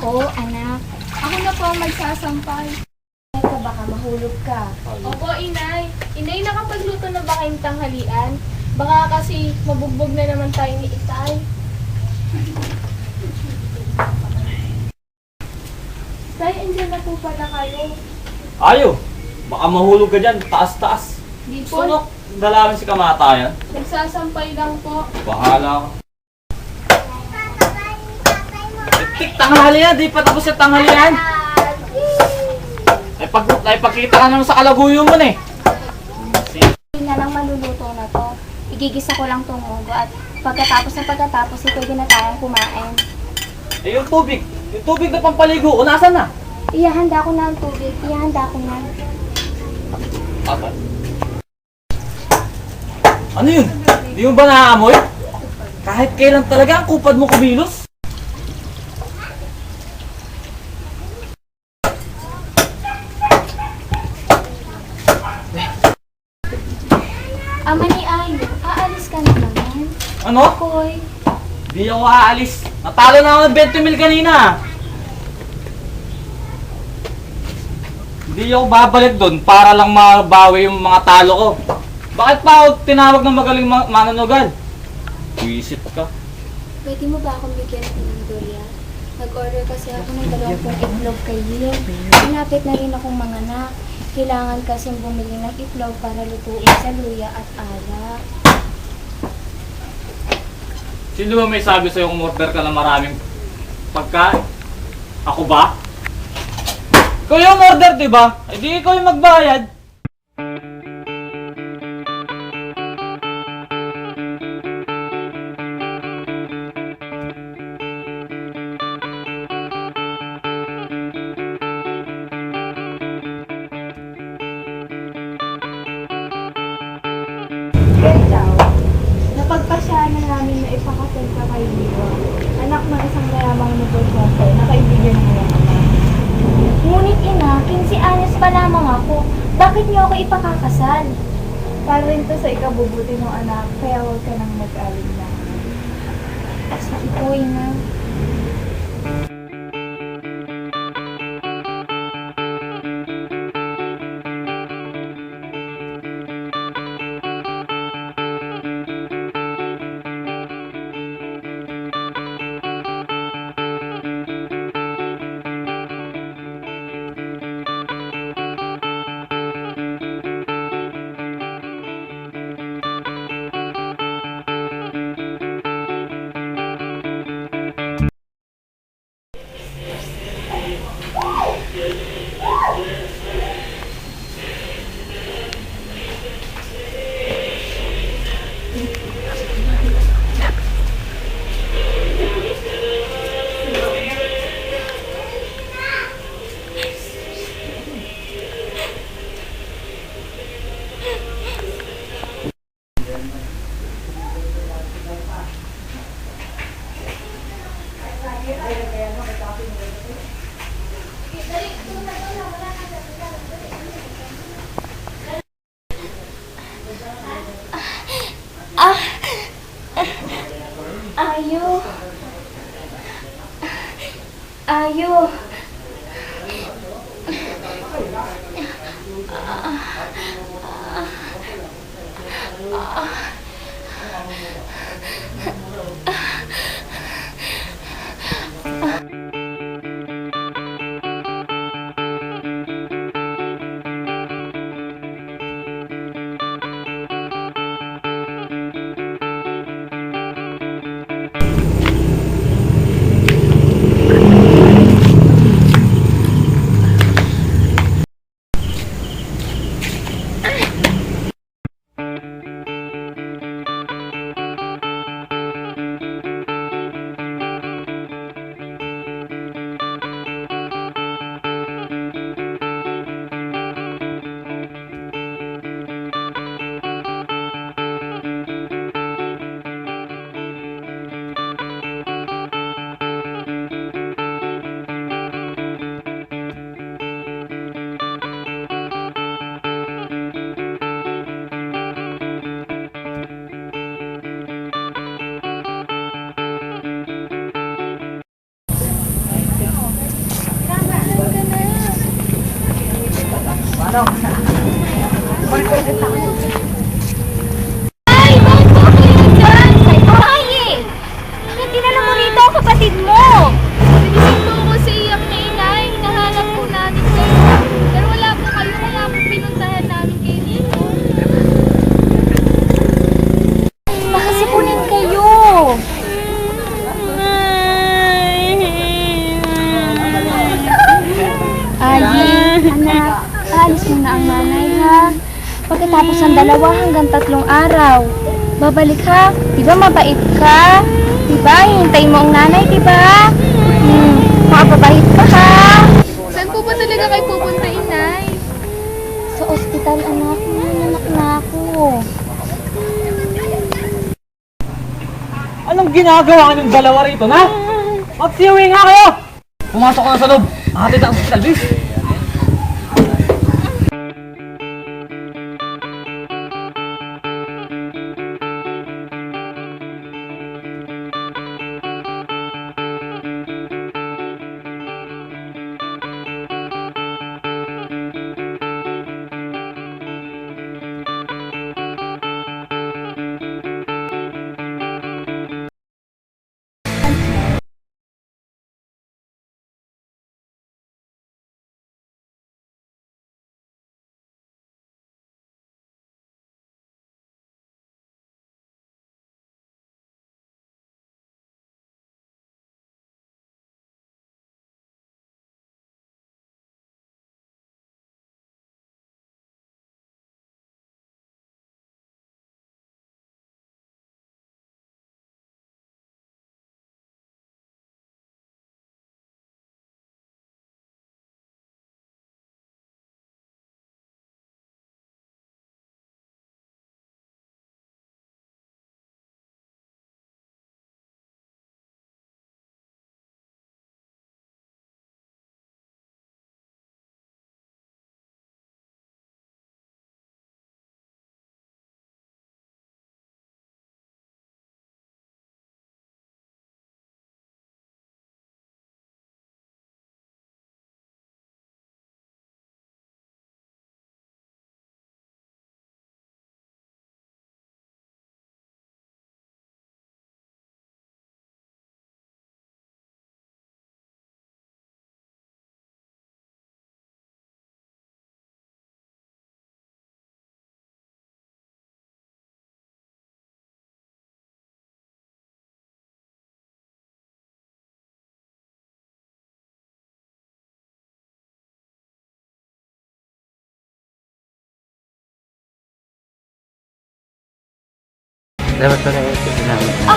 Ako, anak. Ako na po ang magsasampay. Ito, baka mahulog ka. Opo, inay. Inay, nakapagluto na ba kayong tanghalian? Baka kasi mabugbog na naman tayo ni Itay. Tay, andyan na po pala kayo. Ayo, baka mahulog ka dyan, taas-taas. Di po, Sunok, dalawin si kamatayan. nagsasampay lang po. Bahala ka. Tik, tanghalian, di pa tapos yung tanghalian. Ay pagkita ka naman sa kalaguyo mo eh. Hindi na lang maluluto na to. Igigisa ko lang tong mugo at pagkatapos ito din na tayong kumain. Eh yung tubig na pampaligo, unasan na? Ihahanda ko na ang tubig. Ihahanda ko na. Apa? Ano yun? Di mo ba naaamoy? Kahit kailan talaga ang kupad mo kumilos? Ama ni Ayo, aalis ka na naman. Ano? Koy, Di ako aalis. Natalo na ako ng 20 mil kanina. Hindi ako babalik doon para lang mabawi yung mga talo ko. Bakit pa ako tinawag ng magaling mananugal? Wisit ka. pwede mo ba akong bigyan ng durian? Nag-order kasi ako ng 20 itlog kay Will. Pinapit na rin akong mga anak. Kailangan kasing bumili ng itlog para lutuin sa luya at alak. Sino ba may sabi sa'yo umorder ka ng maraming pagkain? Ako ba? Ikaw yung order, di ba? Eh di ikaw yung magbayad. Ganito, napagpasyahan na namin na ipakasal ka kay Liwa. Anak ng isang mayamang negosyante na kaibigan ng iyong ama. Ngunit ina, 15 anyos pa lamang ako. Bakit niyo ako ipakakasal? Para rin to sa ikabubuti ng anak, kaya huwag ka nang mag-alala. Sige po, ina. Ayo. Ayo. Ay, bakit ba kayo dyan? Ay, dinala mo rito ang kapatid mo. Nagising po ako sa iyak na inay. Hinahanap po namin kayo. Pero wala po kayo, kaya po pinuntahan namin kayo dito. Makasipunin kayo. Ay, anak, aalis mo na ang nanay ha. Pagkatapos ng 2 hanggang 3 araw, babalik ha. Di ba mabait ka? Di ba? Hintayin mo ang nanay, di ba? Makapabait ka ha. Saan po ba talaga kayo pupunta, inay? Sa ospital, anak. Anak na ako. Anong ginagawa kayong dalawa rito, na? Magsiuwi nga kayo! Pumasok ka na sa loob. Hatid ang hospital, bis. Dapat pala ito ginamit na.